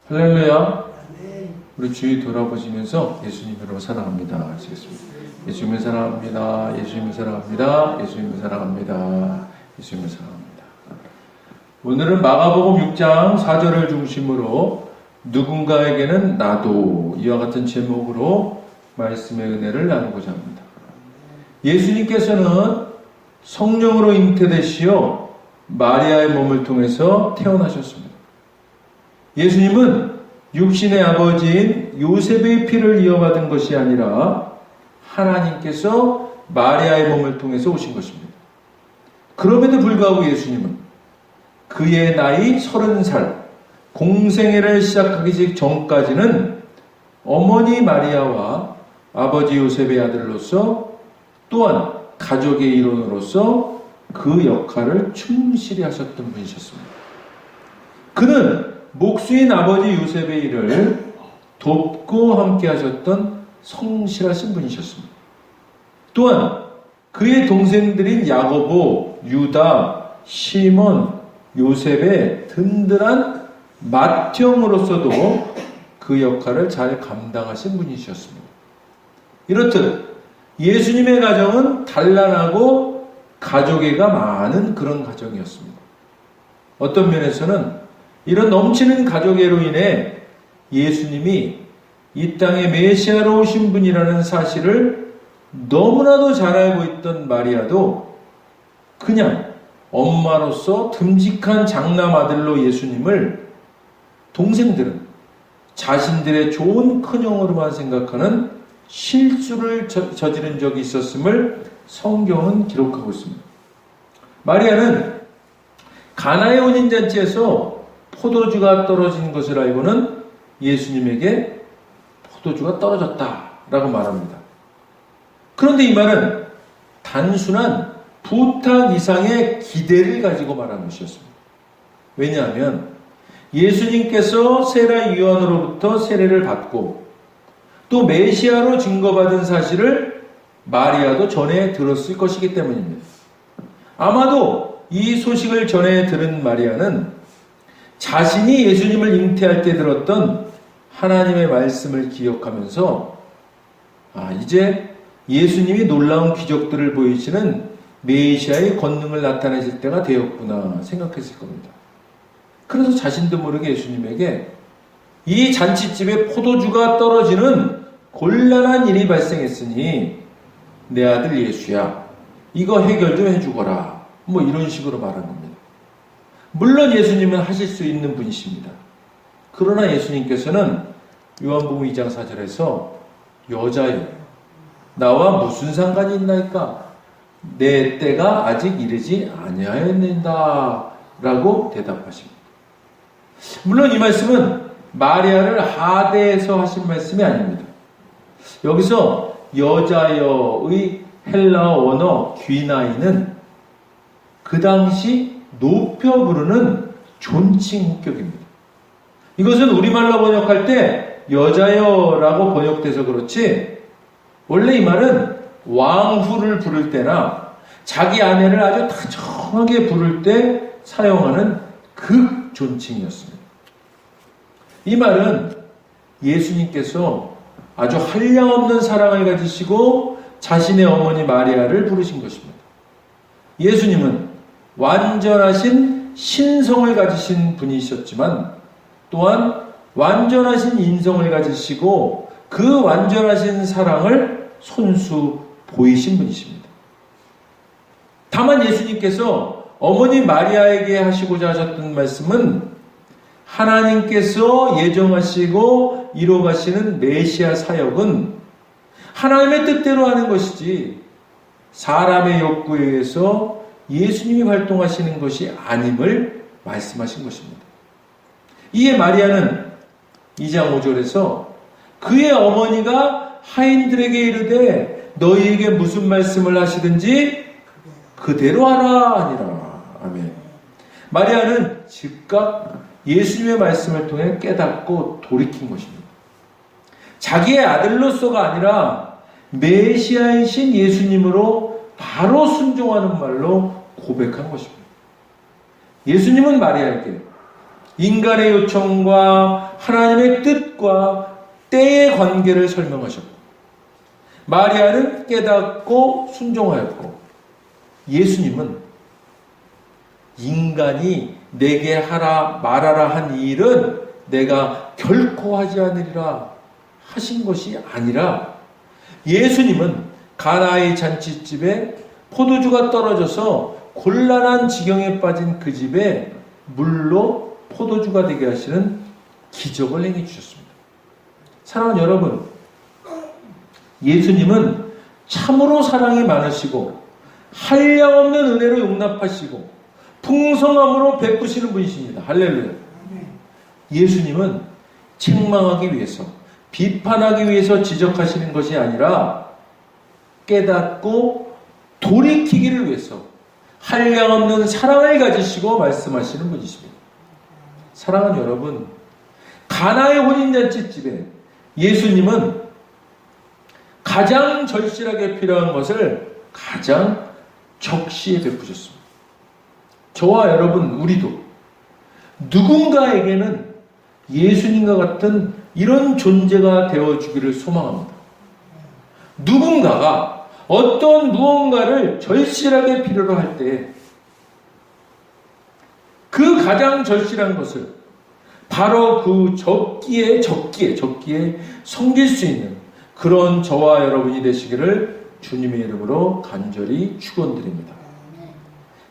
할렐루야. 우리 주위 돌아보시면서 예수님으로 사랑합니다 하시겠습니다. 예수님을 사랑합니다. 예수님을 사랑합니다. 예수님을 사랑합니다. 예수님을 사랑합니다. 오늘은 마가복음 6장 4절을 중심으로 누군가에게는 나도 이와 같은 제목으로 말씀의 은혜를 나누고자 합니다. 예수님께서는 성령으로 잉태되시어 마리아의 몸을 통해서 태어나셨습니다. 예수님은 육신의 아버지인 요셉의 피를 이어받은 것이 아니라 하나님께서 마리아의 몸을 통해서 오신 것입니다. 그럼에도 불구하고 예수님은 그의 나이 30살, 공생애를 시작하기 전까지는 어머니 마리아와 아버지 요셉의 아들로서 또한 가족의 일원으로서 그 역할을 충실히 하셨던 분이셨습니다. 그는 목수인 아버지 요셉의 일을 돕고 함께 하셨던 성실하신 분이셨습니다. 또한 그의 동생들인 야고보, 유다, 시몬, 요셉의 든든한 맏형으로서도 그 역할을 잘 감당하신 분이셨습니다. 이렇듯 예수님의 가정은 단란하고 가족애가 많은 그런 가정이었습니다. 어떤 면에서는 이런 넘치는 가족애로 인해 예수님이 이 땅에 메시아로 오신 분이라는 사실을 너무나도 잘 알고 있던 마리아도 그냥 엄마로서 듬직한 장남 아들로 예수님을 동생들은 자신들의 좋은 큰형으로만 생각하는 실수를 저지른 적이 있었음을 성경은 기록하고 있습니다. 마리아는 가나의 혼인잔치에서 포도주가 떨어진 것을 알고는 예수님에게 포도주가 떨어졌다라고 말합니다. 그런데 이 말은 단순한 부탁 이상의 기대를 가지고 말한 것이었습니다. 왜냐하면 예수님께서 세라 요한으로부터 세례를 받고 또 메시아로 증거받은 사실을 마리아도 전해 들었을 것이기 때문입니다. 아마도 이 소식을 전해 들은 마리아는 자신이 예수님을 잉태할 때 들었던 하나님의 말씀을 기억하면서 이제 예수님이 놀라운 기적들을 보이시는 메시아의 권능을 나타내실 때가 되었구나 생각했을 겁니다. 그래서 자신도 모르게 예수님에게 이 잔치집에 포도주가 떨어지는 곤란한 일이 발생했으니 내 아들 예수야 이거 해결 좀 해주거라 이런 식으로 말한 겁니다. 물론 예수님은 하실 수 있는 분이십니다. 그러나 예수님께서는 요한복음 2장 4절에서 여자여 나와 무슨 상관이 있나이까 내 때가 아직 이르지 아니하였는다 라고 대답하십니다. 물론 이 말씀은 마리아를 하대해서 하신 말씀이 아닙니다. 여기서 여자여의 헬라어 원어 귀나이는 그 당시 높여 부르는 존칭 호격입니다. 이것은 우리말로 번역할 때 여자여라고 번역돼서 그렇지 원래 이 말은 왕후를 부를 때나 자기 아내를 아주 다정하게 부를 때 사용하는 극존칭이었습니다. 이 말은 예수님께서 아주 한량없는 사랑을 가지시고 자신의 어머니 마리아를 부르신 것입니다. 예수님은 완전하신 신성을 가지신 분이셨지만 또한 완전하신 인성을 가지시고 그 완전하신 사랑을 손수 보이신 분이십니다. 다만 예수님께서 어머니 마리아에게 하시고자 하셨던 말씀은 하나님께서 예정하시고 이루어가시는 메시아 사역은 하나님의 뜻대로 하는 것이지 사람의 욕구에 의해서 예수님이 활동하시는 것이 아님을 말씀하신 것입니다. 이에 마리아는 2장 5절에서 그의 어머니가 하인들에게 이르되 너희에게 무슨 말씀을 하시든지 그대로 하라 하니라. 아멘. 마리아는 즉각 예수님의 말씀을 통해 깨닫고 돌이킨 것입니다. 자기의 아들로서가 아니라 메시아이신 예수님으로 바로 순종하는 말로 고백한 것입니다. 예수님은 마리아에게 인간의 요청과 하나님의 뜻과 때의 관계를 설명하셨고, 마리아는 깨닫고 순종하였고, 예수님은 인간이 내게 하라 말하라 한 이 일은 내가 결코 하지 않으리라 하신 것이 아니라, 예수님은 가나의 잔치집에 포도주가 떨어져서 곤란한 지경에 빠진 그 집에 물로 포도주가 되게 하시는 기적을 행해 주셨습니다. 사랑하는 여러분, 예수님은 참으로 사랑이 많으시고 한량없는 은혜로 용납하시고 풍성함으로 베푸시는 분이십니다. 할렐루야. 예수님은 책망하기 위해서, 비판하기 위해서 지적하시는 것이 아니라 깨닫고 돌이키기를 위해서 한량없는 사랑을 가지시고 말씀하시는 분이십니다. 사랑하는 여러분, 가나의 혼인잔치집에 예수님은 가장 절실하게 필요한 것을 가장 적시에 베푸셨습니다. 저와 여러분, 우리도 누군가에게는 예수님과 같은 이런 존재가 되어주기를 소망합니다. 누군가가 어떤 무언가를 절실하게 필요로 할 때 그 가장 절실한 것을 바로 그 적기에 섬길 수 있는 그런 저와 여러분이 되시기를 주님의 이름으로 간절히 축원드립니다.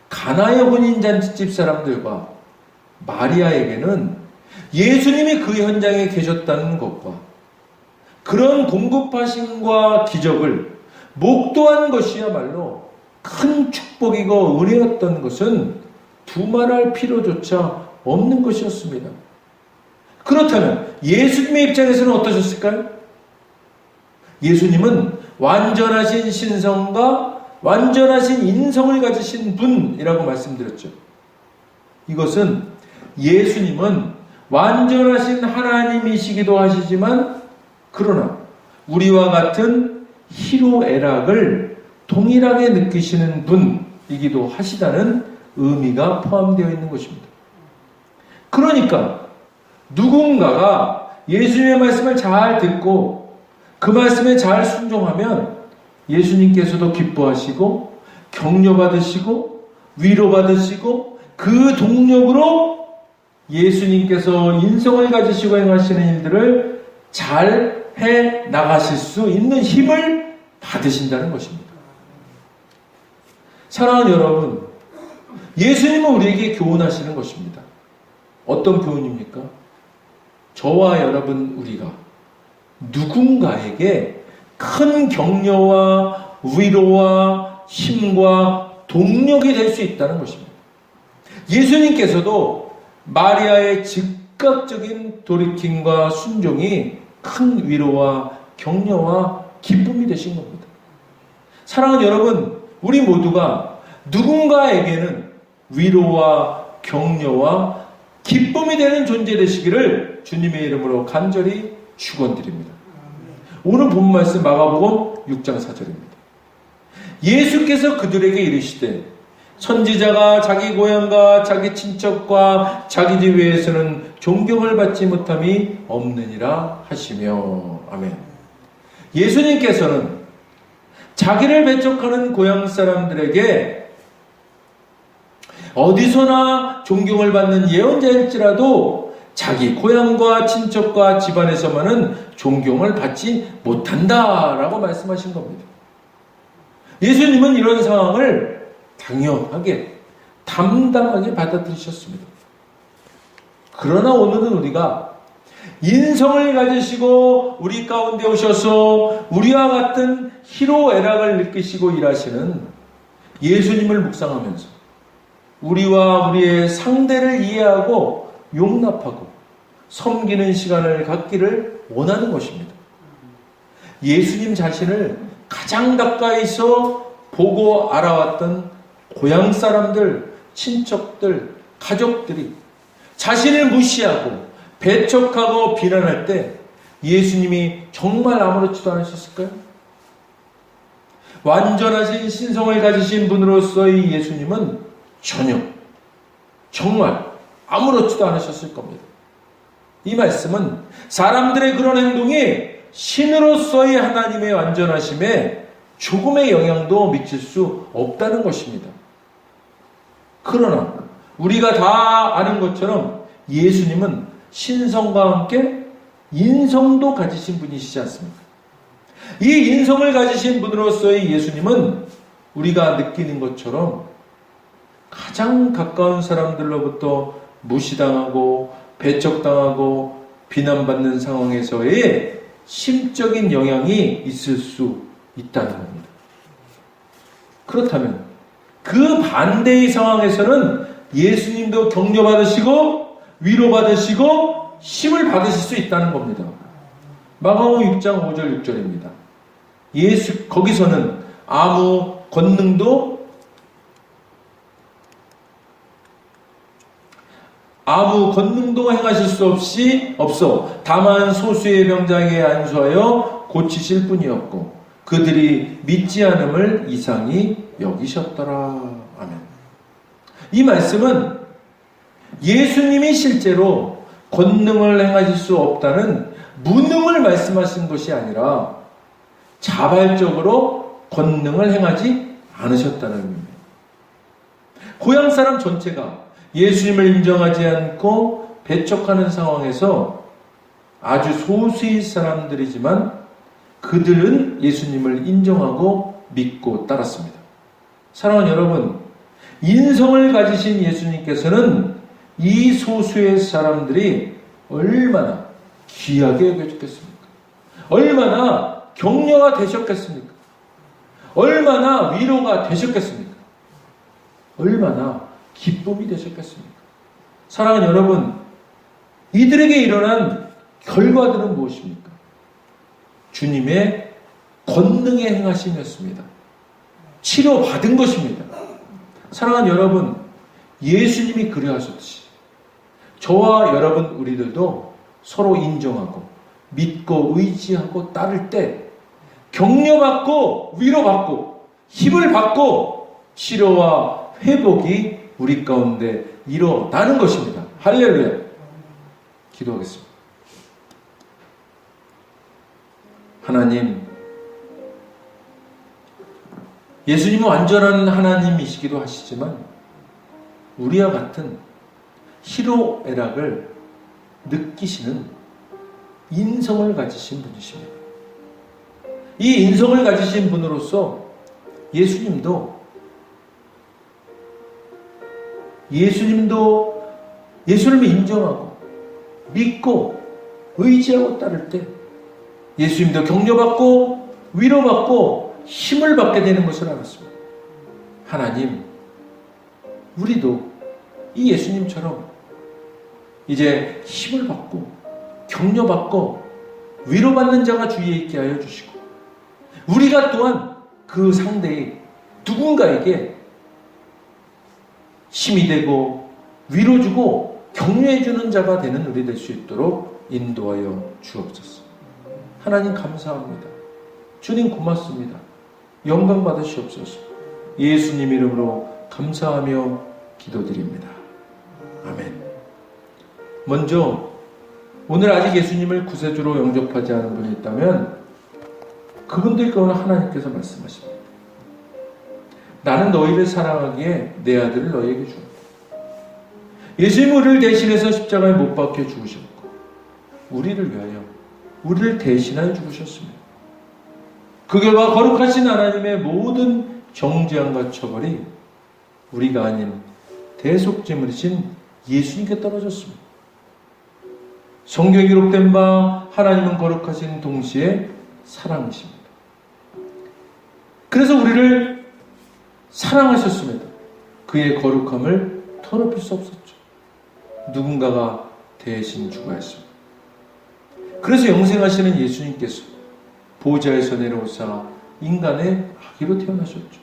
가나의 혼인잔치집 사람들과 마리아에게는 예수님이 그 현장에 계셨다는 것과 그런 공급하심과 기적을 목도한 것이야말로 큰 축복이고 은혜였던 것은 두말할 필요조차 없는 것이었습니다. 그렇다면 예수님의 입장에서는 어떠셨을까요? 예수님은 완전하신 신성과 완전하신 인성을 가지신 분이라고 말씀드렸죠. 이것은 예수님은 완전하신 하나님이시기도 하시지만, 그러나 우리와 같은 희로애락을 동일하게 느끼시는 분이기도 하시다는 의미가 포함되어 있는 것입니다. 그러니까 누군가가 예수님의 말씀을 잘 듣고 그 말씀에 잘 순종하면 예수님께서도 기뻐하시고 격려받으시고 위로받으시고 그 동력으로 예수님께서 인성을 가지시고 행하시는 일들을 잘 해 나가실 수 있는 힘을 받으신다는 것입니다. 사랑하는 여러분, 예수님은 우리에게 교훈하시는 것입니다. 어떤 교훈입니까? 저와 여러분, 우리가 누군가에게 큰 격려와 위로와 힘과 동력이 될 수 있다는 것입니다. 예수님께서도 마리아의 즉각적인 돌이킴과 순종이 큰 위로와 격려와 기쁨이 되신 겁니다. 사랑하는 여러분, 우리 모두가 누군가에게는 위로와 격려와 기쁨이 되는 존재 되시기를 주님의 이름으로 간절히 축원드립니다. 오늘 본 말씀 마가복음 6장 4절입니다. 예수께서 그들에게 이르시되 선지자가 자기 고향과 자기 친척과 자기 집 외에서는 존경을 받지 못함이 없느니라 하시며. 아멘. 예수님께서는 자기를 배척하는 고향 사람들에게 어디서나 존경을 받는 예언자일지라도 자기 고향과 친척과 집안에서만은 존경을 받지 못한다라고 말씀하신 겁니다. 예수님은 이런 상황을 당연하게 담담하게 받아들이셨습니다. 그러나 오늘은 우리가 인성을 가지시고 우리 가운데 오셔서 우리와 같은 희로애락을 느끼시고 일하시는 예수님을 묵상하면서 우리와 우리의 상대를 이해하고 용납하고 섬기는 시간을 갖기를 원하는 것입니다. 예수님 자신을 가장 가까이서 보고 알아왔던 고향 사람들, 친척들, 가족들이 자신을 무시하고 배척하고 비난할 때 예수님이 정말 아무렇지도 않으셨을까요? 완전하신 신성을 가지신 분으로서의 예수님은 전혀 정말 아무렇지도 않으셨을 겁니다. 이 말씀은 사람들의 그런 행동이 신으로서의 하나님의 완전하심에 조금의 영향도 미칠 수 없다는 것입니다. 그러나 우리가 다 아는 것처럼 예수님은 신성과 함께 인성도 가지신 분이시지 않습니까? 이 인성을 가지신 분으로서의 예수님은 우리가 느끼는 것처럼 가장 가까운 사람들로부터 무시당하고 배척당하고 비난받는 상황에서의 심적인 영향이 있을 수 있다는 겁니다. 그렇다면 그 반대의 상황에서는 예수님도 격려받으시고 위로받으시고 힘을 받으실 수 있다는 겁니다. 마가복음 6장 5절 6절입니다. 거기서는 아무 권능도 행하실 수 없어 다만 소수의 병자에게 안수하여 고치실 뿐이었고 그들이 믿지 않음을 이상히 여기셨더라. 아멘. 이 말씀은 예수님이 실제로 권능을 행하실 수 없다는 무능을 말씀하신 것이 아니라 자발적으로 권능을 행하지 않으셨다는 의미입니다. 고향 사람 전체가 예수님을 인정하지 않고 배척하는 상황에서 아주 소수의 사람들이지만 그들은 예수님을 인정하고 믿고 따랐습니다. 사랑하는 여러분, 인성을 가지신 예수님께서는 이 소수의 사람들이 얼마나 귀하게 여겨졌겠습니까? 얼마나 격려가 되셨겠습니까? 얼마나 위로가 되셨겠습니까? 얼마나 기쁨이 되셨겠습니까? 사랑하는 여러분, 이들에게 일어난 결과들은 무엇입니까? 주님의 권능의 행하심이었습니다. 치료받은 것입니다. 사랑하는 여러분, 예수님이 그리하셨듯이 저와 여러분 우리들도 서로 인정하고 믿고 의지하고 따를 때 격려받고 위로받고 힘을 받고 치료와 회복이 우리 가운데 일어나는 것입니다. 할렐루야. 기도하겠습니다. 하나님, 예수님은 완전한 하나님이시기도 하시지만 우리와 같은 희로애락을 느끼시는 인성을 가지신 분이십니다. 이 인성을 가지신 분으로서 예수님도 예수님을 인정하고 믿고 의지하고 따를 때 예수님도 격려받고 위로받고 힘을 받게 되는 것을 알았습니다. 하나님, 우리도 이 예수님처럼 이제 힘을 받고 격려받고 위로받는 자가 주위에 있게 하여 주시고 우리가 또한 그 상대의 누군가에게 힘이 되고 위로주고 격려해주는 자가 되는 우리 될 수 있도록 인도하여 주옵소서. 하나님 감사합니다. 주님 고맙습니다. 영광 받으시옵소서. 예수님 이름으로 감사하며 기도드립니다. 아멘. 먼저 오늘 아직 예수님을 구세주로 영접하지 않은 분이 있다면 그분들 가운데 하나님께서 말씀하십니다. 나는 너희를 사랑하기에 내 아들을 너희에게 주었다. 예수님이 우리를 대신해서 십자가에 못 박혀 죽으셨고 우리를 위하여 우리를 대신하여 죽으셨습니다. 그 결과 거룩하신 하나님의 모든 정죄함과 처벌이 우리가 아닌 대속제물이신 예수님께 떨어졌습니다. 성경에 기록된 바 하나님은 거룩하신 동시에 사랑이십니다. 그래서 우리를 사랑하셨습니다. 그의 거룩함을 더럽힐 수 없었죠. 누군가가 대신 죽어야 했습니다. 그래서 영생하시는 예수님께서 보좌에서 내려오사 인간의 아기로 태어나셨죠.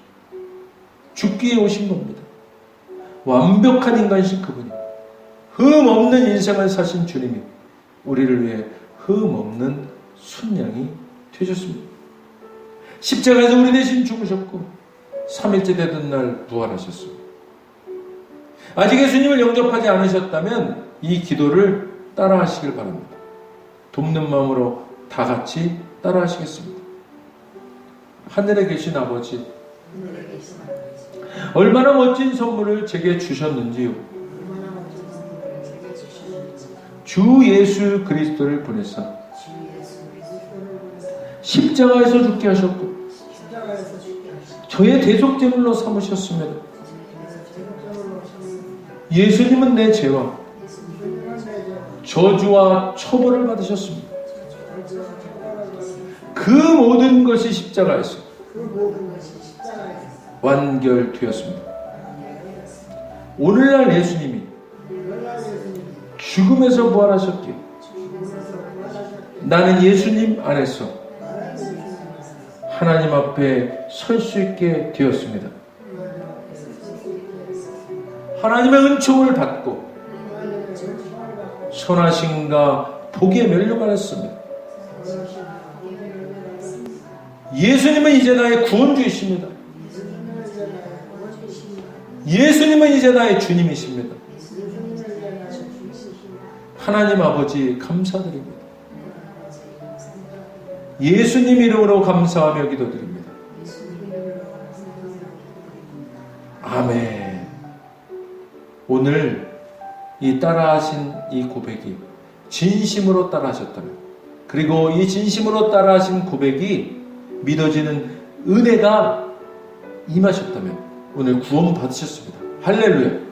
죽기에 오신 겁니다. 완벽한 인간이신 그분이 흠 없는 인생을 사신 주님이 우리를 위해 흠 없는 순양이 되셨습니다. 십자가에서 우리 대신 죽으셨고 3일째 되던 날 부활하셨습니다. 아직 예수님을 영접하지 않으셨다면 이 기도를 따라 하시길 바랍니다. 돕는 마음으로 다 같이 따라 하시겠습니다. 하늘에 계신 아버지, 얼마나 멋진 선물을 제게 주셨는지요. 주 예수 그리스도를 보내사 십자가에서 죽게 하셨고 저의 대속제물로 삼으셨습니다. 예수님은 내 죄와 저주와 처벌을 받으셨습니다. 그 모든 것이 십자가에서 완결되었습니다. 오늘날 예수님이 죽음에서 부활하셨기에 나는 예수님 안에서 하나님 앞에 설 수 있게 되었습니다. 하나님의 은총을 받고 선하심과 복의 면류관을 씁니다. 예수님은 이제 나의 구원주이십니다. 예수님은 이제 나의 주님이십니다. 하나님 아버지 감사드립니다. 예수님 이름으로 감사하며 기도드립니다. 아멘. 오늘 이 따라하신 이 고백이 진심으로 따라하셨다면, 그리고 이 진심으로 따라하신 고백이 믿어지는 은혜가 임하셨다면 오늘 구원 받으셨습니다. 할렐루야.